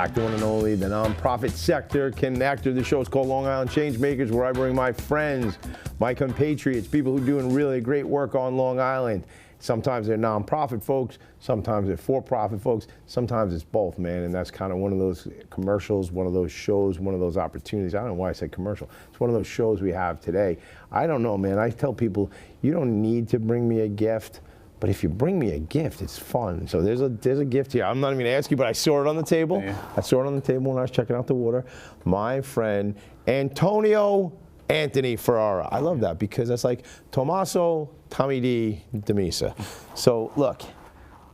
back. The one and only, the nonprofit sector connector. The show is called Long Island Changemakers, where I bring my friends, my compatriots, people who are doing really great work on Long Island. Sometimes they're nonprofit folks, sometimes they're for-profit folks, sometimes it's both, man. And that's kind of one of those commercials, one of those shows, one of those opportunities. I don't know why I said commercial. It's one of those shows we have today. I don't know, man. I tell people, you don't need to bring me a gift. But if you bring me a gift, it's fun. So there's a gift here. I'm not even gonna ask you, but I saw it on the table. Yeah. I saw it on the table when I was checking out the water. My friend Anthony Ferrara. I love that because that's like Tommaso Tommy D. Demisa. So look,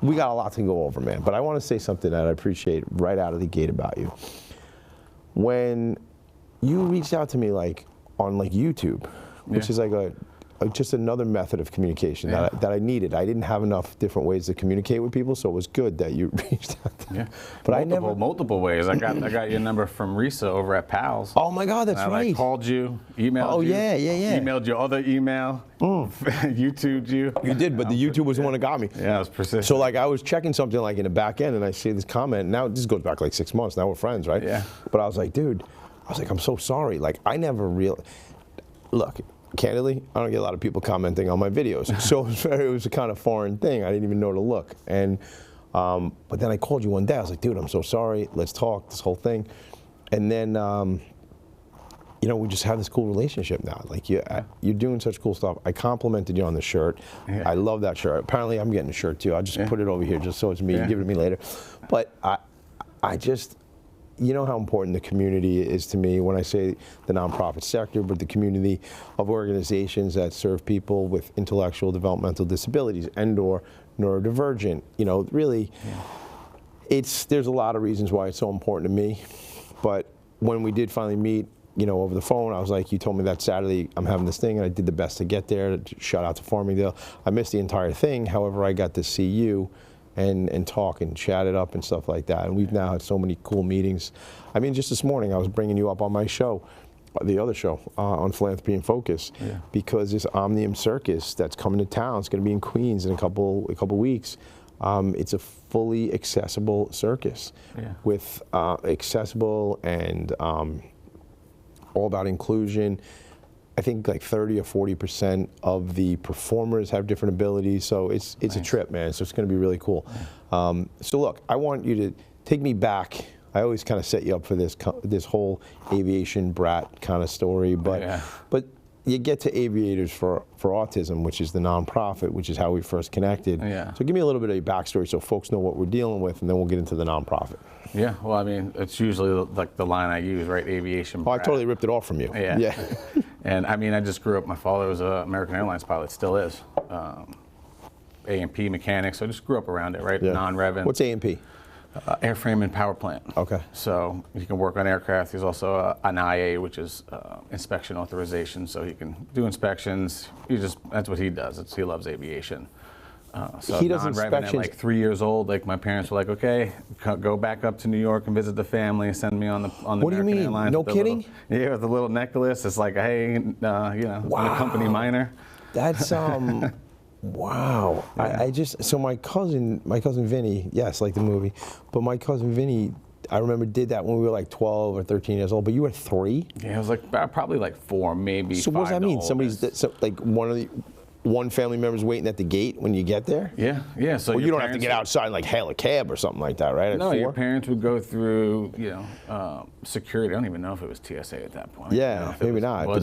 we got a lot to go over, man. But I want to say something that I appreciate right out of the gate about you. When you reached out to me on YouTube, which is like just another method of communication that I needed. I didn't have enough different ways to communicate with people, so it was good that you reached out to me. But multiple ways. I got your number from Risa over at Pals. Oh my God, that's right. I called you, emailed you. Emailed your other email, YouTubed you. You did, but the YouTube was the one that got me. Yeah, it was persistent. So I was checking something in the back end, and I see this comment. Now this goes back 6 months. Now we're friends, right? Yeah. But I was like, dude, I'm so sorry. I never really look. Candidly, I don't get a lot of people commenting on my videos, so it was a kind of foreign thing. I didn't even know to look. And but then I called you one day. I was like, dude, I'm so sorry. Let's talk. This whole thing, and then we just have this cool relationship now. You're doing such cool stuff. I complimented you on the shirt. Yeah. I love that shirt. Apparently, I'm getting a shirt too. I'll just put it over here just so it's me. You give it to me later. But I just. You know how important the community is to me when I say the nonprofit sector, but the community of organizations that serve people with intellectual developmental disabilities and/or neurodivergent. Really, there's a lot of reasons why it's so important to me. But when we did finally meet, over the phone, I was like, you told me that Saturday I'm having this thing, and I did the best to get there. Shout out to Farmingdale. I missed the entire thing. However, I got to see you. And talk and chat it up and stuff like that. And we've now had so many cool meetings. I mean, just this morning I was bringing you up on my show, the other show on Philanthropy and Focus, because this Omnium Circus that's coming to town, it's going to be in Queens in a couple weeks. It's a fully accessible circus with accessible and all about inclusion. I think 30 or 40% of the performers have different abilities, so it's nice. A trip, man. So it's going to be really cool. So look, I want you to take me back. I always kind of set you up for this whole aviation brat kind of story, but you get to Aviators for Autism, which is the nonprofit, which is how we first connected. So give me a little bit of your backstory so folks know what we're dealing with, and then we'll get into the nonprofit. Yeah, well, I mean, it's usually the line I use, right? Aviation brat. Oh, I totally ripped it off from you. Yeah. And I mean, I just grew up, my father was an American Airlines pilot, still is. A&P mechanic, so I just grew up around it, right? Non-rev. What's A&P? Airframe and power plant. Okay. So he can work on aircraft. He's also an IA, which is inspection authorization. So he can do inspections. That's what he does. He loves aviation. So he does inspections at 3 years old. My parents were like, okay, go back up to New York and visit the family. Send me on the What American do you mean? Airlines. No kidding? With the little necklace. It's like, hey, wow. a company minor. That's wow. So my cousin Vinny, yes, like the movie, but my cousin Vinny, I remember did that when we were 12 or 13 years old, but you were 3? Yeah, it was probably 4, maybe 5. So what does that mean? One family member's waiting at the gate when you get there? Yeah. So you don't have to get outside and hail a cab or something like that, right? No, your parents would go through, security. I don't even know if it was TSA at that point. Yeah, maybe not. But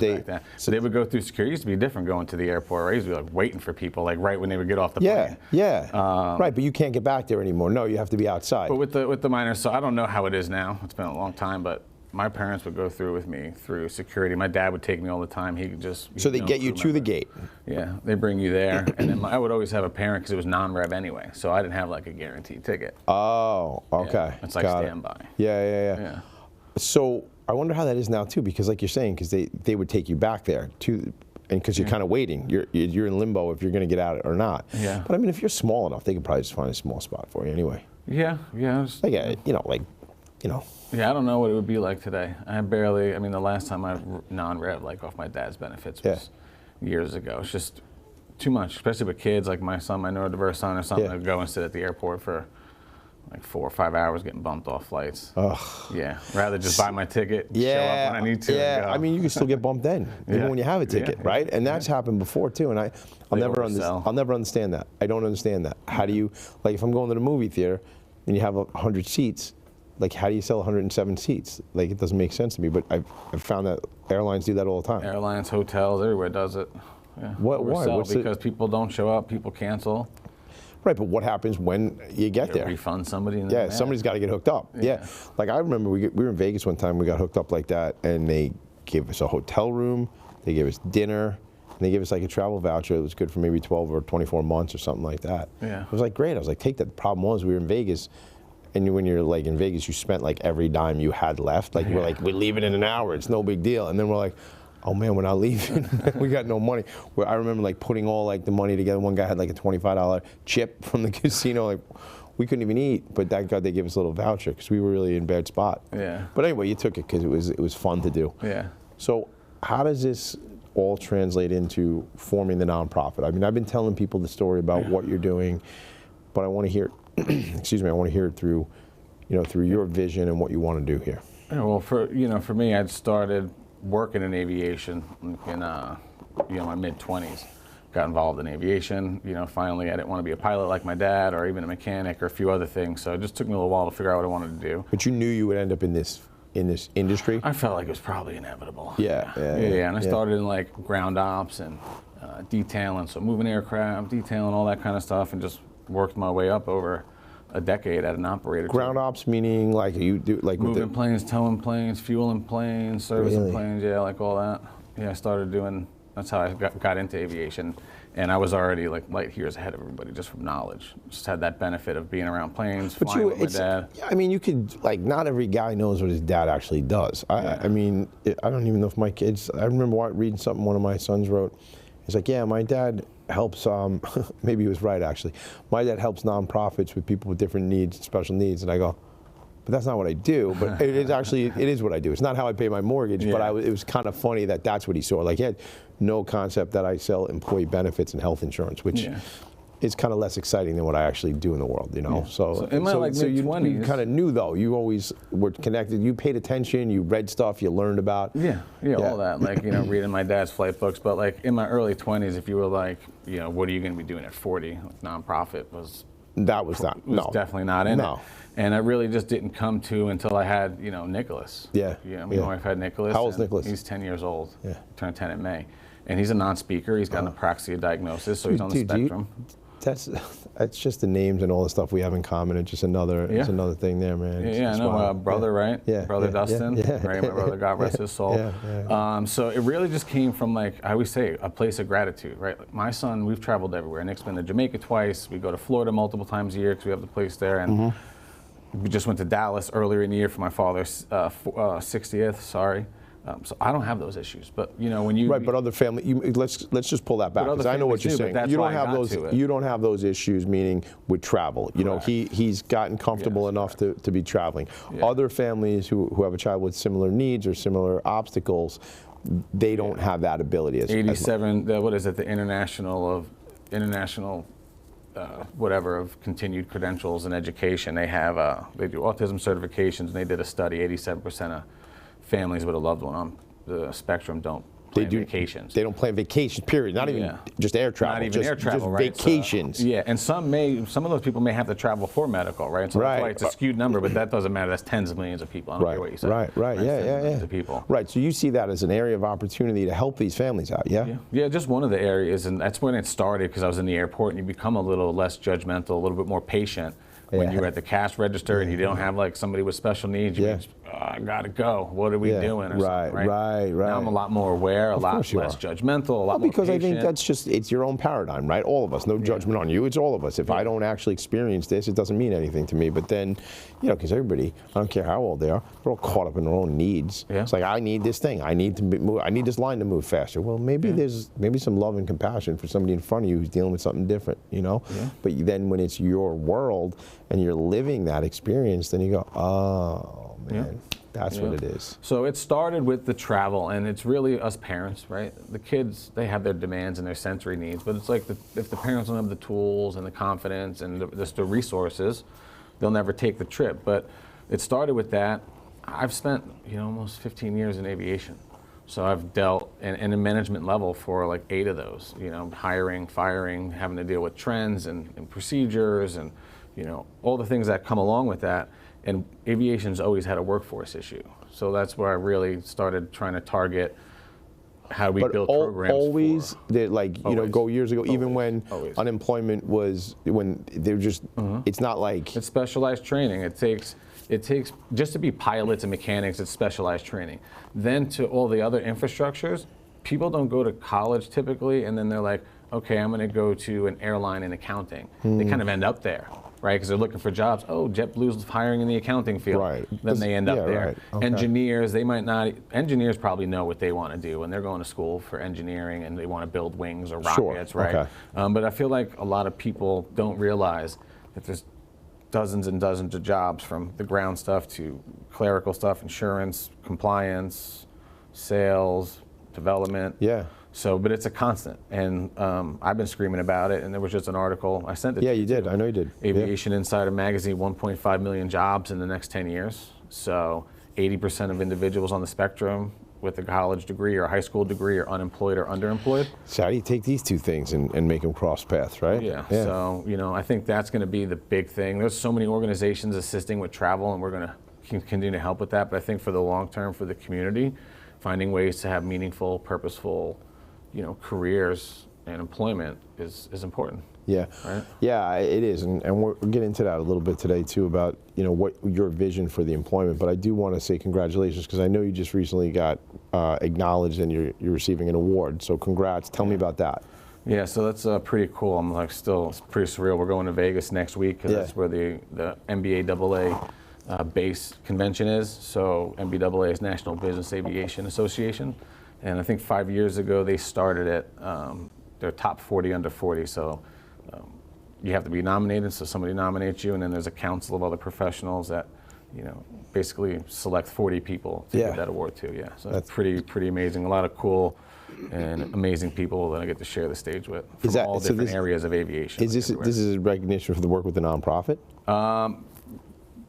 so they would go through security. It used to be different going to the airport. Right? It used to be waiting for people, right when they would get off the plane. Yeah. Right, but you can't get back there anymore. No, you have to be outside. But with the minors, so I don't know how it is now. It's been a long time, but my parents would go through with me through security. My dad would take me all the time. He could just. So they get you to the gate. Yeah, they bring you there, and then I would always have a parent because it was non-rev anyway, so I didn't have a guaranteed ticket. Oh, okay. Yeah, it's standby. Yeah. So I wonder how that is now too, because like you're saying, because they would take you back there and because you're kind of waiting, you're in limbo if you're going to get out or not. Yeah. But I mean, if you're small enough, they could probably just find a small spot for you anyway. Yeah. Yeah, I don't know what it would be like today. The last time I non-rev off my dad's benefits was years ago. It's just too much, especially with kids like my son, my neurodiverse son or something, to go and sit at the airport for like 4 or 5 hours getting bumped off flights. Ugh. Yeah, rather just buy my ticket, show Yeah, up when I need to. yeah. And go. I mean, you can still get bumped then, even Yeah. when you have a ticket, Yeah, right? And that's happened before too. And I'll They never oversell. I'll never understand that. I don't understand that. How do you, like, if I'm going to the movie theater and you have 100 seats, like, how do you sell 107 seats? Like, it doesn't make sense to me. But I've found that airlines do that all the time. Airlines, hotels, everywhere does it. Yeah. Why? Oversell What's because people don't show up, people cancel. Right, but what happens when you get there? Refund somebody. And Yeah, somebody's got to get hooked up. Yeah. Like, I remember we were in Vegas one time, we got hooked up like that, and they gave us a hotel room, they gave us dinner, and they gave us like a travel voucher that was good for maybe 12 or 24 months or something like that. Yeah. It was like great. I was like, take that. The problem was we were in Vegas, and when you're like in Vegas, you spent like every dime you had left. Like, we're like, we're leaving in an hour, it's no big deal. And then we're like, oh man, we're not leaving. We got no money. Where I remember like putting all like the money together. One guy had like a $25 chip from the casino. Like, we couldn't even eat, but thank God they gave us a little voucher because we were really in a bad spot. Yeah. But anyway, you took it because it was fun to do. Yeah. So how does this all translate into forming the nonprofit? I mean, I've been telling people the story about what you're doing, but I want to hear, excuse me, I want to hear it through, through your vision and what you want to do here. Yeah, well, for me, I'd started working in aviation in my mid-20s. Got involved in aviation. Finally, I didn't want to be a pilot like my dad, or even a mechanic, or a few other things. So it just took me a little while to figure out what I wanted to do. But you knew you would end up in this industry? I felt like it was probably inevitable. Yeah. And I started in like ground ops and detailing, so moving aircraft, detailing, all that kind of stuff, and just worked my way up over a decade at an operator. Ground ops meaning like you do like moving planes, towing planes, fueling planes, servicing Really? planes, like all that. Yeah, I started doing. That's how I got into aviation, and I was already like light years ahead of everybody just from knowledge. Just had that benefit of being around planes, flying with my dad. I mean, you could like not every guy knows what his dad actually does. I mean, I don't even know if my kids. I remember reading something one of my sons wrote. He's like, yeah, my dad helps, maybe he was right actually. My dad helps nonprofits with people with different needs, special needs. And I go, but that's not what I do. But it is what I do. It's not how I pay my mortgage, but it was kind of funny that that's what he saw. Like, he had no concept that I sell employee benefits and health insurance, which is kind of less exciting than what I actually do in the world, So in my mid-20s, you kind of knew though. You always were connected. You paid attention. You read stuff. You learned about. Yeah, all that. Like reading my dad's flight books. But like in my early 20s, if you were like, what are you going to be doing at 40? Like, nonprofit was definitely not in it. And I really just didn't come to until I had Nicholas. Yeah. My wife had Nicholas. How old's Nicholas? He's 10 years old. Yeah. Turned 10 in May. And he's a non-speaker. He's got an apraxia diagnosis, so he's on the spectrum. That's just the names and all the stuff we have in common. It's just another thing there, man. I know. Brother, right? Yeah. Brother Dustin. Right, my brother, God rest his soul. So it really just came from, like, I always say, a place of gratitude, right? Like my son, we've traveled everywhere. Nick's been to Jamaica twice. We go to Florida multiple times a year because we have the place there. And we just went to Dallas earlier in the year for my father's 60th, so I don't have those issues, but when you but other family, let's just pull that back because I know what you're saying. You don't have those. You don't have those issues, meaning with travel. He's gotten comfortable enough to be traveling. Other families who have a child with similar needs or similar obstacles, they don't have that ability. 87. What is it? The international whatever of continued credentials and education. They have they do autism certifications, and they did a study. 87% of families with a loved one on the spectrum don't plan vacations. They don't plan vacations, period. Not even just air travel. Not even air travel, just vacations. So, and some of those people may have to travel for medical, right? So that's why it's a skewed number, but that doesn't matter. That's tens of millions of people. I don't care what you say. Right. Yeah. Of people. Right. So you see that as an area of opportunity to help these families out, yeah? Yeah, just one of the areas, and that's when it started because I was in the airport, and you become a little less judgmental, a little bit more patient. When you're at the cash register and you don't have like somebody with special needs, you just, I gotta go. What are we doing? Or right. Now I'm a lot more aware, a lot less judgmental, a lot more patient. I think that's just, it's your own paradigm, right? All of us, no judgment on you, it's all of us. If I don't actually experience this, it doesn't mean anything to me. But then, because everybody, I don't care how old they are, they're all caught up in their own needs. It's like, I need this thing, I need to move, I need this line to move faster. Well, maybe there's some love and compassion for somebody in front of you who's dealing with something different, But then when it's your world and you're living that experience, then you go, oh man, that's what it is. So it started with the travel, and it's really us parents, right? The kids, they have their demands and their sensory needs, but it's like if the parents don't have the tools and the confidence and the resources they'll never take the trip. But it started with that. I've spent, almost 15 years in aviation. So I've dealt in a management level for like 8 of those, hiring, firing, having to deal with trends and procedures and, all the things that come along with that. And aviation's always had a workforce issue. So that's where I really started trying to target how we build programs. Always, go years ago, even when Always. unemployment was, when they're just, it's not like. It's specialized training. It takes just to be pilots and mechanics, it's specialized training. Then to all the other infrastructures, people don't go to college typically, and then they're like, okay, I'm going to go to an airline in accounting. They kind of end up there, right? Because they're looking for jobs. Oh, JetBlue's hiring in the accounting field. Right. Then they end up there. Right. Okay. Engineers, they might not. Engineers probably know what they want to do, and they're going to school for engineering, and they want to build wings or rockets, right? Okay. But I feel like a lot of people don't realize that there's dozens and dozens of jobs, from the ground stuff to clerical stuff, insurance, compliance, sales, development. Yeah. So, but it's a constant, and I've been screaming about it, and there was just an article, I sent it to you. Yeah, you did. I know you did. Aviation Insider magazine, 1.5 million jobs in the next 10 years. So 80% of individuals on the spectrum with a college degree or a high school degree are unemployed or underemployed. So how do you take these two things and make them cross paths, right? Yeah. So, I think that's going to be the big thing. There's so many organizations assisting with travel, and we're going to continue to help with that. But I think for the long term, for the community, finding ways to have meaningful, purposeful, careers and employment is important. Yeah, right? Yeah, it is, and we're getting into that a little bit today too, about what your vision for the employment. But I do want to say congratulations, because I know you just recently got acknowledged and you're receiving an award. So congrats. Tell me about that. Yeah, so that's pretty cool. I'm it's pretty surreal. We're going to Vegas next week, because that's where the NBAA base convention is. So NBAA is National Business Aviation Association, and I think 5 years ago they started it. They're top 40 under 40. So you have to be nominated, so somebody nominates you, and then there's a council of other professionals that, basically select 40 people to give that award to. Yeah, so that's pretty amazing. A lot of cool and amazing people that I get to share the stage with from all different areas of aviation. Is this a recognition for the work with the nonprofit?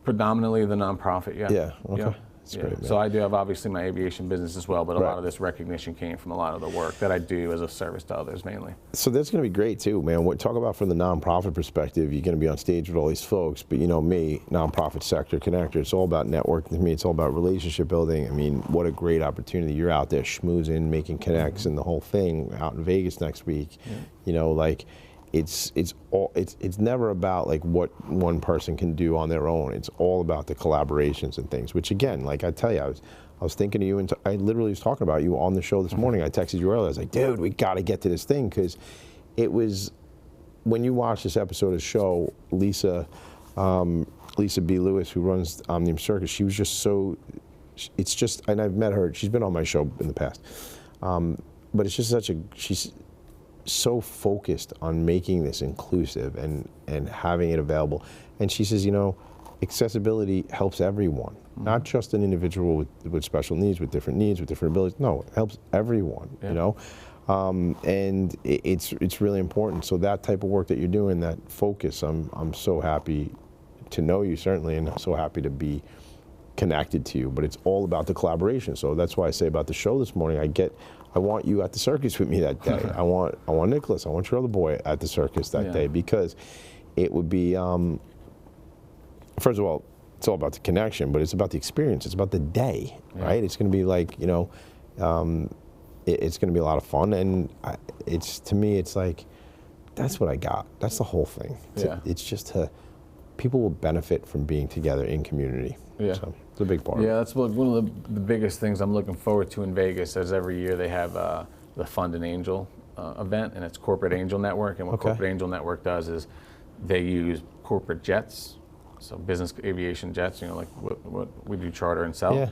Predominantly the nonprofit, yeah. Yeah, okay. Yeah. That's great, man. So I do have obviously my aviation business as well, but a lot of this recognition came from a lot of the work that I do as a service to others mainly. So that's going to be great too, man. Talk about from the nonprofit perspective, you're going to be on stage with all these folks, but me, nonprofit sector connector, it's all about networking to me. It's all about relationship building. I mean, what a great opportunity. You're out there schmoozing, making connects, and the whole thing out in Vegas next week. Yeah. It's never about like what one person can do on their own. It's all about the collaborations and things, which again, like I tell you, I was thinking of you, and I literally was talking about you on the show this morning. I texted you earlier. I was like, dude, we got to get to this thing, because it was, when you watch this episode of the show, Lisa B. Lewis, who runs Omnium Circus, she was just so, it's just, and I've met her, she's been on my show in the past, but it's just she's so focused on making this inclusive and having it available. And she says, accessibility helps everyone, not just an individual with special needs, with different abilities. No, it helps everyone, and it's really important. So that type of work that you're doing, that focus, I'm so happy to know you, certainly, and I'm so happy to be connected to you. But it's all about the collaboration. So that's why I say about the show this morning, I want you at the circus with me that day. I want Nicholas, I want your other boy at the circus that day, because it would be, first of all, it's all about the connection, but it's about the experience. It's about the day, right? It's going to be like, it's going to be a lot of fun. And to me, it's like, that's what I got. That's the whole thing. It's just people will benefit from being together in community. Yeah. So it's a big part. Yeah, that's one of the biggest things I'm looking forward to in Vegas, as every year they have the Fund an Angel event, and it's Corporate Angel Network. And what Corporate Angel Network does is they use corporate jets, so business aviation jets, like what we do charter and sell,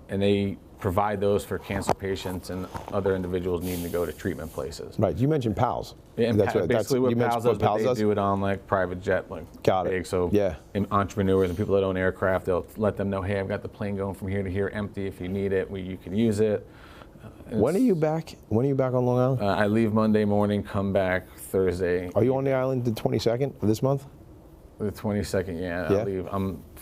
and they provide those for cancer patients and other individuals needing to go to treatment places. Right. You mentioned PALS. Yeah, and basically what PALS does, but they do it on like private jet, like big. So entrepreneurs and people that own aircraft, they'll let them know, hey, I've got the plane going from here to here empty. If you need it, you can use it. When are you back? When are you back on Long Island? I leave Monday morning, come back Thursday. Are you on the island the 22nd of this month? The 22nd, yeah. I'll leave.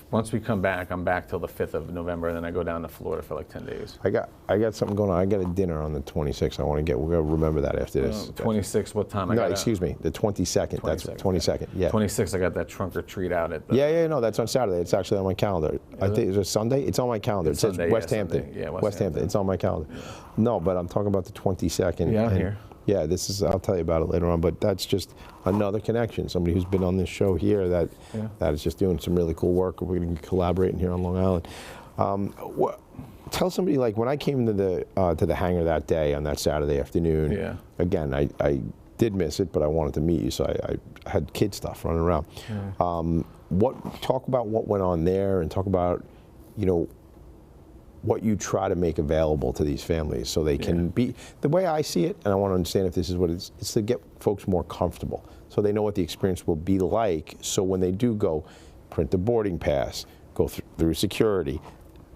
Once we come back, I'm back till the 5th of November, and then I go down to Florida for like 10 days. I got something going on. I got a dinner on the 26th. I want to get. We're gonna remember that after this. 26th. What time? No, excuse me. The 22nd. That's 22nd. Yeah. 26th. I got that trunk or treat out at. No, that's on Saturday. It's actually on my calendar. I think it's a Sunday. It's on my calendar. It says Sunday, West Hampton. Sunday. Yeah, West Hampton. It's on my calendar. Yeah. No, but I'm talking about the 22nd. Yeah, I'm here. Yeah, this is. I'll tell you about it later on. But that's just another connection. Somebody who's been on this show here that is just doing some really cool work. We're going to be collaborating here on Long Island. Tell somebody, like, when I came to the hangar that day on that Saturday afternoon. Yeah. Again, I did miss it, but I wanted to meet you, so I had kid stuff running around. Yeah. Talk about what went on there, and talk about, what you try to make available to these families so they can be, the way I see it, and I want to understand if this is what it's to get folks more comfortable so they know what the experience will be like, so when they do go print the boarding pass, go through security,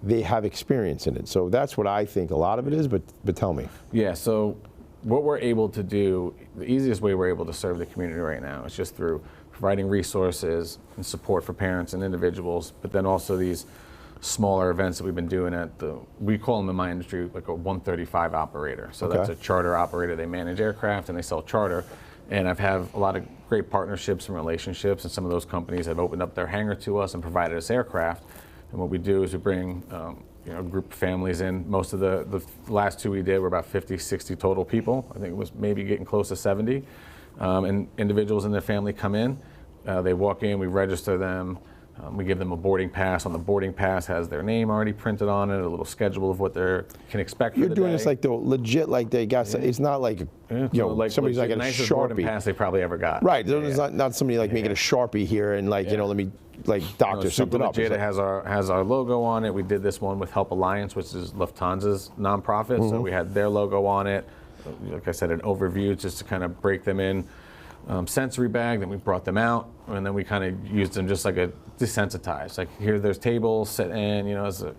they have experience in it. So that's what I think a lot of it is, but tell me. Yeah, so what we're able to do, the easiest way we're able to serve the community right now is just through providing resources and support for parents and individuals, but then also these smaller events that we've been doing we call them in my industry like a 135 operator. So that's a charter operator. They manage aircraft and they sell charter. And I've had a lot of great partnerships and relationships, and some of those companies have opened up their hangar to us and provided us aircraft. And what we do is we bring a group of families in. Most of the last two we did were about 50, 60 total people. I think it was maybe getting close to 70. And individuals and their family come in. They walk in, we register them. We give them a boarding pass. On the boarding pass has their name already printed on it, a little schedule of what they can expect for the day. You're doing this like the legit, like they got. It's not like like somebody's like a nicest boarding pass they probably ever got. Right. It's not somebody like making a Sharpie here and like let me like doctor something up. It has our logo on it. We did this one with Help Alliance, which is Lufthansa's nonprofit. So we had their logo on it. Like I said, an overview just to kind of break them in. Sensory bag, then we brought them out, and then we kind of used them just like a desensitized. Like, there's tables, sit in, as a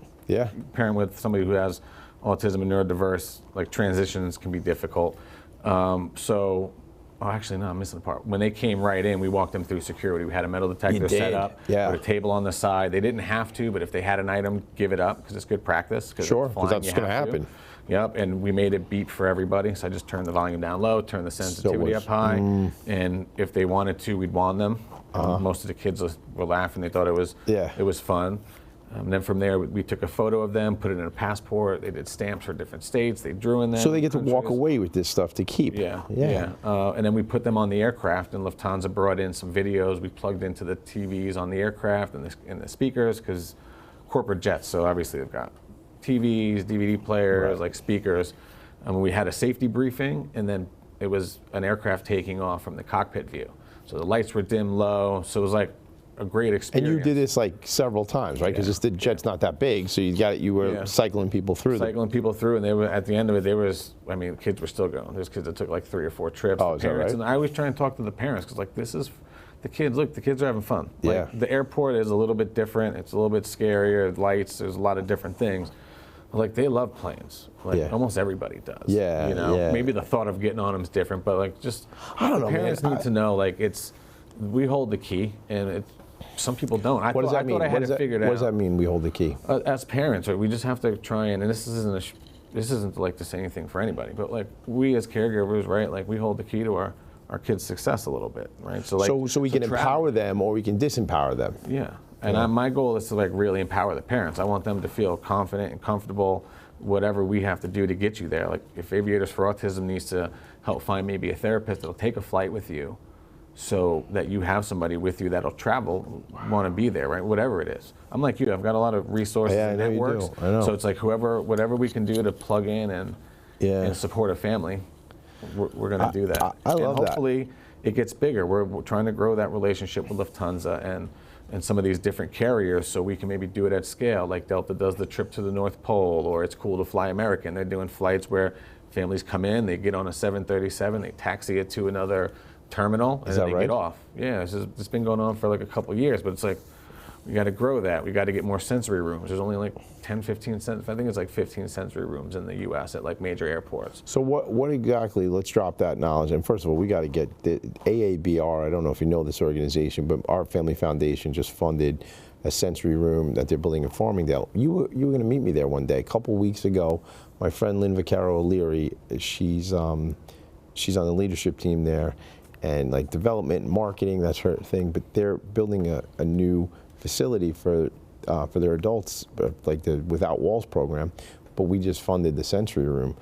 parent with somebody who has autism and neurodiverse, like transitions can be difficult. Actually, no, I'm missing the part. When they came right in, we walked them through security. We had a metal detector set up, put a table on the side. They didn't have to, but if they had an item, give it up, because it's good practice. Sure, because that's going to happen. Yep, and we made it beep for everybody. So I just turned the volume down low, turned the sensitivity up high, and if they wanted to, we'd wand them. Most of the kids were laughing. They thought it was fun. Then from there, we took a photo of them, put it in a passport. They did stamps for different states. They drew in them. So they get to walk away with this stuff to keep. Yeah. And then we put them on the aircraft, and Lufthansa brought in some videos. We plugged into the TVs on the aircraft and the speakers, because corporate jets, so obviously they've got TVs, DVD players, like speakers. We had a safety briefing, and then it was an aircraft taking off from the cockpit view. So the lights were dim low, so it was like a great experience. And you did this like several times, right? Because the jet's not that big, so you were cycling people through. And they were at the end of it. The kids were still going. There's kids that took like 3 or 4 trips. Oh, is that right? And I always try and talk to the parents, because like, this is the kids. Look, the kids are having fun. Like, the airport is a little bit different. It's a little bit scarier. Lights. There's a lot of different things. Like, they love planes. Like, almost everybody does. Maybe the thought of getting on them is different, but like, just I don't know. Parents need to know, like, we hold the key, and some people don't. What does that mean? What does that mean? We hold the key. As parents, right, we just have to try and this isn't like to say anything for anybody, but like, we as caregivers, right, like, we hold the key to our kids' success a little bit, right? So like, so we can empower them, or we can disempower them. Yeah. And my goal is to like really empower the parents. I want them to feel confident and comfortable, whatever we have to do to get you there. Like, if Aviators for Autism needs to help find maybe a therapist that'll take a flight with you, so that you have somebody with you that'll travel, want to be there, right? Whatever it is. I'm like you. I've got a lot of resources and networks. I know. So it's like, whatever we can do to plug in and support a family, we're going to do that. I love that. Hopefully it gets bigger. We're trying to grow that relationship with Lufthansa and some of these different carriers, so we can maybe do it at scale. Like Delta does the trip to the North Pole, or it's cool to fly American. They're doing flights where families come in, they get on a 737, they taxi it to another terminal, and then they get off. Yeah, it's been going on for like a couple of years, but it's like, We got to grow that. We got to get more sensory rooms. There's only like 10, 15 cents. I think it's like 15 sensory rooms in the U.S. at like major airports. So what exactly? Let's drop that knowledge. And first of all, we got to get the AABR. I don't know if you know this organization, but our family foundation just funded a sensory room that they're building in Farmingdale. You were going to meet me there one day. A couple weeks ago, my friend Lynn Vaccaro O'Leary, she's on the leadership team there, and like development and marketing, that's her thing. But they're building a new facility for their adults, like the Without Walls program. But we just funded the sensory room.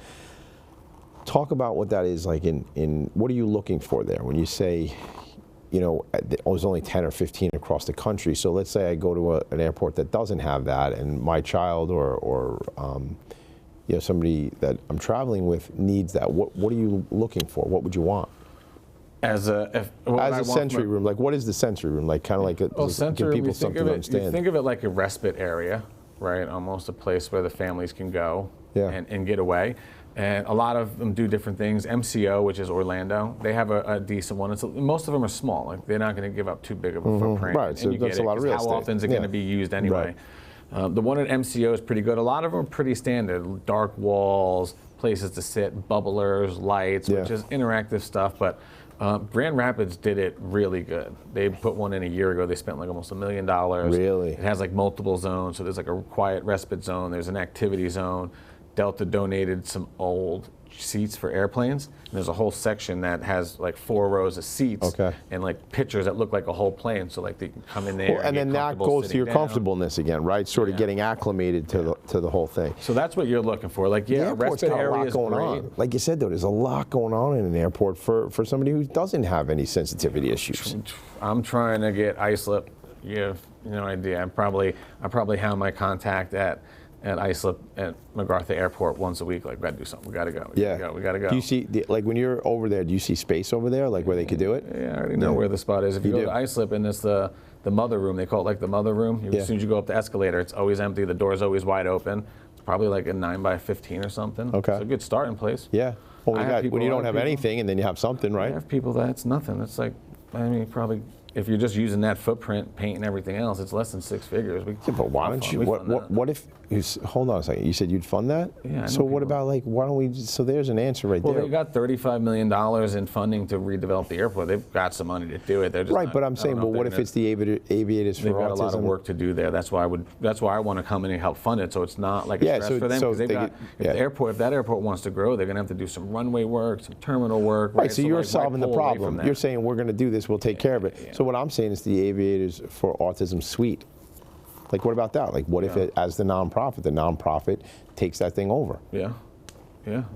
Talk about what that is like. In what are you looking for there when you say, you know, there's only 10 or 15 across the country. So let's say I go to an airport that doesn't have that, and my child or you know, somebody that I'm traveling with needs that. What are you looking for? What would you want? As a sensory room, like what is the sensory room? Like kind of like give people something to understand. You think of it like a respite area, right? Almost a place where the families can go and get away. And a lot of them do different things. MCO, which is Orlando, they have a decent one. Most of them are small. Like they're not going to give up too big of a footprint. Right, so that's a lot of real estate. How often is it going to be used anyway? Right. The one at MCO is pretty good. A lot of them are pretty standard. Dark walls, places to sit, bubblers, lights, which is interactive stuff. But Grand Rapids did it really good. They put one in a year ago. They spent like almost $1 million. Really? It has like multiple zones. So there's like a quiet respite zone. There's an activity zone. Delta donated some old seats for airplanes. And there's a whole section that has like 4 rows of seats and like pictures that look like a whole plane. So like they can come in there. Well, and then that goes to your comfortableness again, right? Sort of getting acclimated to the whole thing. So that's what you're looking for. Like, yeah, respite area is great. On. Like you said, though, there's a lot going on in an airport for somebody who doesn't have any sensitivity issues. I'm trying to get islip. You have no idea. I probably have my contact at islip at MacArthur Airport once a week. Like, we got to do something. We got to go. We got to go. Do you see, like, when you're over there, do you see space over there, like where they could do it? Yeah, I already know where the spot is. If you go to islip, and it's the mother room, they call it like the mother room. As soon as you go up the escalator, it's always empty. The door's always wide open. It's probably like a 9x15 or something. Okay. It's a good starting place. Yeah. Well, when you don't have anything and then you have something, right? I have people that's nothing. It's like, I mean, probably. If you're just using that footprint, paint and everything else, it's less than 6 figures. But why don't you? What if? Hold on a second. You said you'd fund that. Yeah. So what about like? Why don't we? So there's an answer right there. Well, they got $35 million in funding to redevelop the airport. They've got some money to do it. They're just right. But I'm saying, well, what if it's the Aviators for Autism? They've got a lot of work to do there. That's why I want to come in and help fund it. So it's not like a stress for them. Because if that airport wants to grow, they're going to have to do some runway work, some terminal work. Right. So you're solving the problem. You're saying we're going to do this. We'll take care of it. So what I'm saying is the Aviators for Autism suite. Like, what about that? Like, what if it, as the nonprofit takes that thing over? Yeah,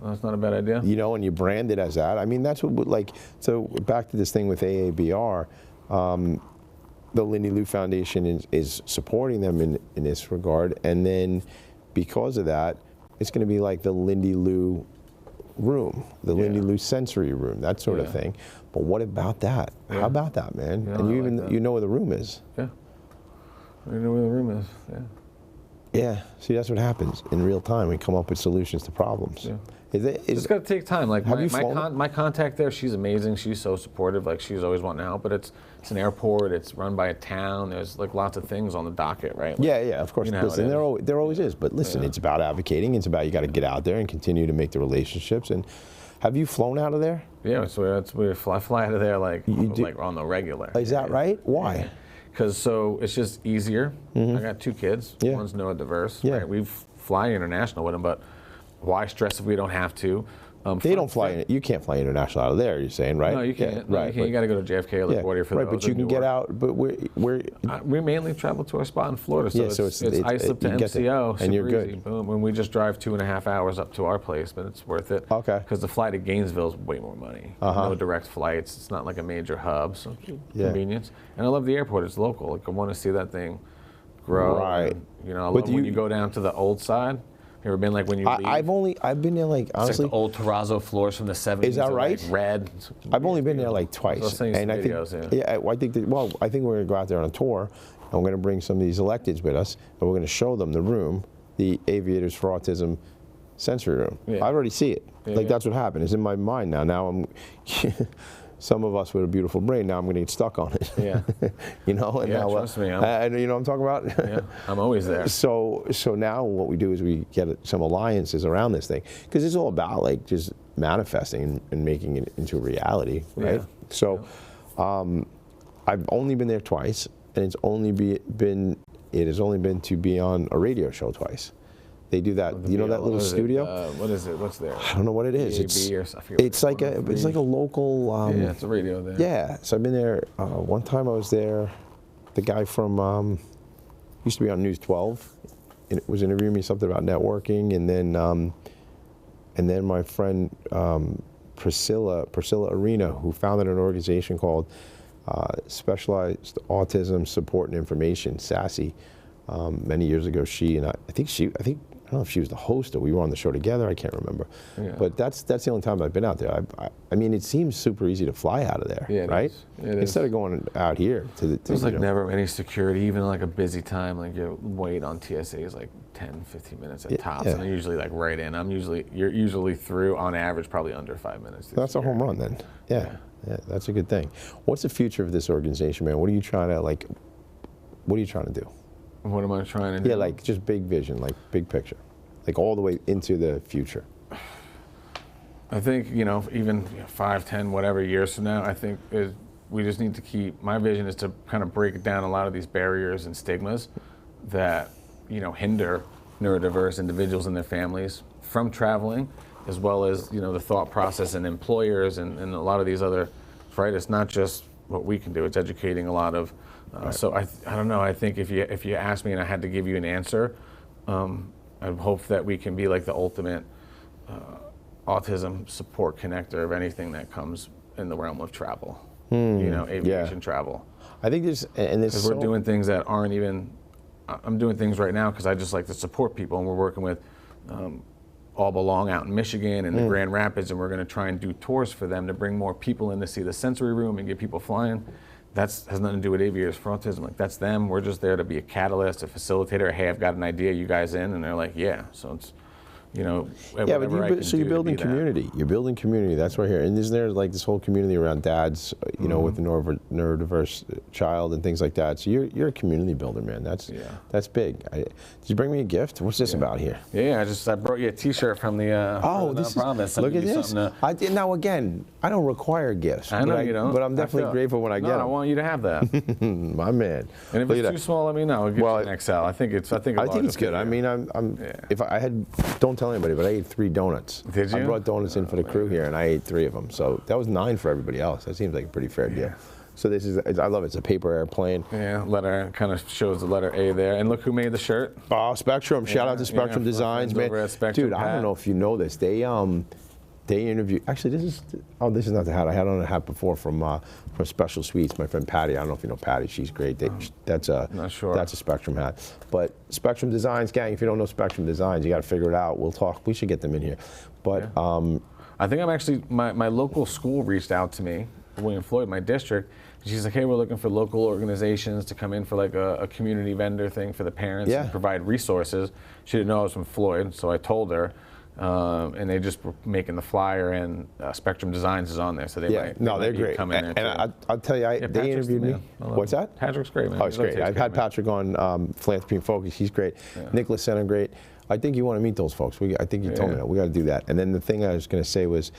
that's not a bad idea. You know, and you brand it as that. I mean, that's what, like, so back to this thing with AABR, the Lindy Lou Foundation is supporting them in this regard, and then because of that, it's going to be like the Lindy Lou room, the Lindy Lou sensory room, that sort of thing. But what about that? How about that, man? And you know where the room is. Yeah. I know where the room is. Yeah. Yeah. See, that's what happens in real time. We come up with solutions to problems. Yeah. It's got to take time. Like my contact there, she's amazing. She's so supportive. Like she's always wanting to help. But it's an airport. It's run by a town. There's like lots of things on the docket, right? Like, yeah. Of course. Listen, there always is. But listen, it's about advocating. It's about you got to get out there and continue to make the relationships. And have you flown out of there? Yeah. So I fly out of there like on the regular. Is that right? Why? Yeah. Because it's just easier. I got 2 kids. One's neurodiverse. Right? We fly international with them, but why stress if we don't have to? They don't fly. You can't fly international out of there. You're saying, right? No, you can't. No, right. You got to go to JFK or LaGuardia for right, but you can get out. But we mainly travel to our spot in Florida, so it's islip to MCO, and you're good. Easy. Boom, and we just drive 2.5 hours up to our place, but it's worth it. Okay. Because the flight to Gainesville is way more money. No direct flights. It's not like a major hub, so convenience. And I love the airport. It's local. Like I want to see that thing grow. Right. And, I love when you go down to the old side. You ever been like when you leave? I've been there like honestly. It's like the old terrazzo floors from the 70s. Is that right? Like red. I've only been there like twice. So I'll send you some videos, I think we're gonna go out there on a tour, and we're gonna bring some of these electeds with us, and we're gonna show them the room, the Aviators for Autism sensory room. I already see it. Like that's what happened. It's in my mind now. Now I'm. some of us with a beautiful brain, now I'm going to get stuck on it. Yeah. You know, and now, trust me. and you know what I'm talking about? Yeah, I'm always there. So now what we do is we get some alliances around this thing, because it's all about like just manifesting and making it into reality, right? Yeah. So I've only been there twice, and it's only been to be on a radio show twice. They do that, you know, that little studio. What is it? What's there? I don't know what it is. It's like a local. Yeah, it's a radio there. Yeah, so I've been there. One time I was there. The guy from used to be on News 12, and it was interviewing me something about networking, and then my friend Priscilla Arena, who founded an organization called Specialized Autism Support and Information, SASI, many years ago. She and I don't know if she was the host or we were on the show together. I can't remember. Yeah. But that's the only time I've been out there. I mean, it seems super easy to fly out of there, right? Instead of going out here there's like never any security, even like a busy time. Like your wait on TSA is like 10, 15 minutes at tops, and they're usually like right in. you're usually through on average probably under 5 minutes. That's a home run then. Yeah, that's a good thing. What's the future of this organization, man? What are you trying to do? What am I trying to do? Yeah, like just big vision, like big picture, like all the way into the future. I think, you know, even 5, 10, whatever years from now, I think we just need to keep, my vision is to kind of break down a lot of these barriers and stigmas that, you know, hinder neurodiverse individuals and their families from traveling, as well as, you know, the thought process and employers and a lot of these other, right? It's not just what we can do, it's educating a lot of. So I don't know. I think if you asked me and I had to give you an answer, I hope that we can be like the ultimate autism support connector of anything that comes in the realm of travel. You know, aviation travel. I think because we're doing things that aren't even. I'm doing things right now because I just like to support people, and we're working with All Belong out in Michigan and the Grand Rapids, and we're going to try and do tours for them to bring more people in to see the sensory room and get people flying. That has nothing to do with Aviators for Autism. Like, that's them. We're just there to be a catalyst, a facilitator. Hey, I've got an idea. You guys in? And they're like, yeah. So it's, you know, yeah. But you're building community. You're building community. That's right here. And isn't there like this whole community around dads, you know, with a neurodiverse child and things like that? So you're a community builder, man. That's big. Did you bring me a gift? What's this about here? Yeah, I brought you a T-shirt from the. Look at this. Now again, I don't require gifts. I know you don't. But I'm definitely grateful when I get them. I want you to have that. My man. And if it's too small, let me know. I'll get you an XL. I think it's good. I mean, if I had, don't tell anybody, but I ate 3 donuts. Did you? I brought donuts in for the crew here, and I ate 3 of them. So that was 9 for everybody else. That seems like a pretty fair deal. So this is, I love it. It's a paper airplane. Yeah, letter kind of shows the letter A there. And look who made the shirt. Oh, Spectrum. Shout out to Spectrum Designs, man. Spectrum Dude, I don't know if you know this. They interviewed. Actually, this is not the hat. I had on a hat before from Special Sweets. My friend Patty. I don't know if you know Patty. She's great. That's a Spectrum hat. But Spectrum Designs, gang. If you don't know Spectrum Designs, you got to figure it out. We'll talk. We should get them in here. But I think I'm actually my local school reached out to me, William Floyd, my district. She's like, hey, we're looking for local organizations to come in for like a community vendor thing for the parents and provide resources. She didn't know I was from Floyd, so I told her. And they just were making the flyer, and Spectrum Designs is on there, so they're great. Come in there and I'll tell you, they interviewed me. What's that? Patrick's great, man. Oh, he's great. I've had Patrick on Philanthropy in Focus. He's great. Nicholas Center, great. I think you want to meet those folks. I think you told me that. We got to do that. And then the thing I was going to say was,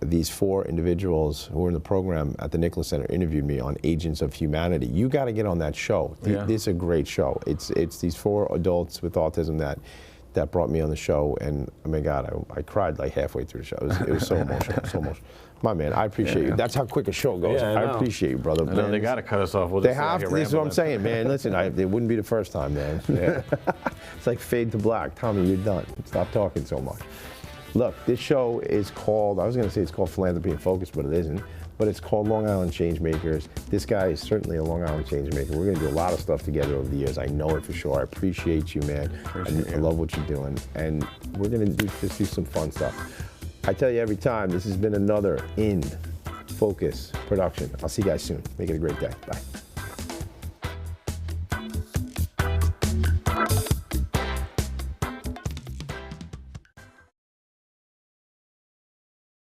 these 4 individuals who were in the program at the Nicholas Center interviewed me on Agents of Humanity. You got to get on that show. This is a great show. It's these 4 adults with autism that brought me on the show, and oh my God, I cried like halfway through the show. It was so emotional, so emotional. My man, I appreciate you. That's how quick a show goes. I appreciate you, brother. I know, they got to cut us off. They have to. This is what I'm saying, man. Listen, it wouldn't be the first time, man. It's like fade to black. Tommy, you're done. Stop talking so much. Look, this show is called, I was going to say it's called Philanthropy in Focus, but it isn't. But it's called Long Island Changemakers. This guy is certainly a Long Island Changemaker. We're going to do a lot of stuff together over the years. I know it for sure. I appreciate you, man. I love what you're doing. And we're going to just do some fun stuff. I tell you every time, this has been another In Focus production. I'll see you guys soon. Make it a great day. Bye.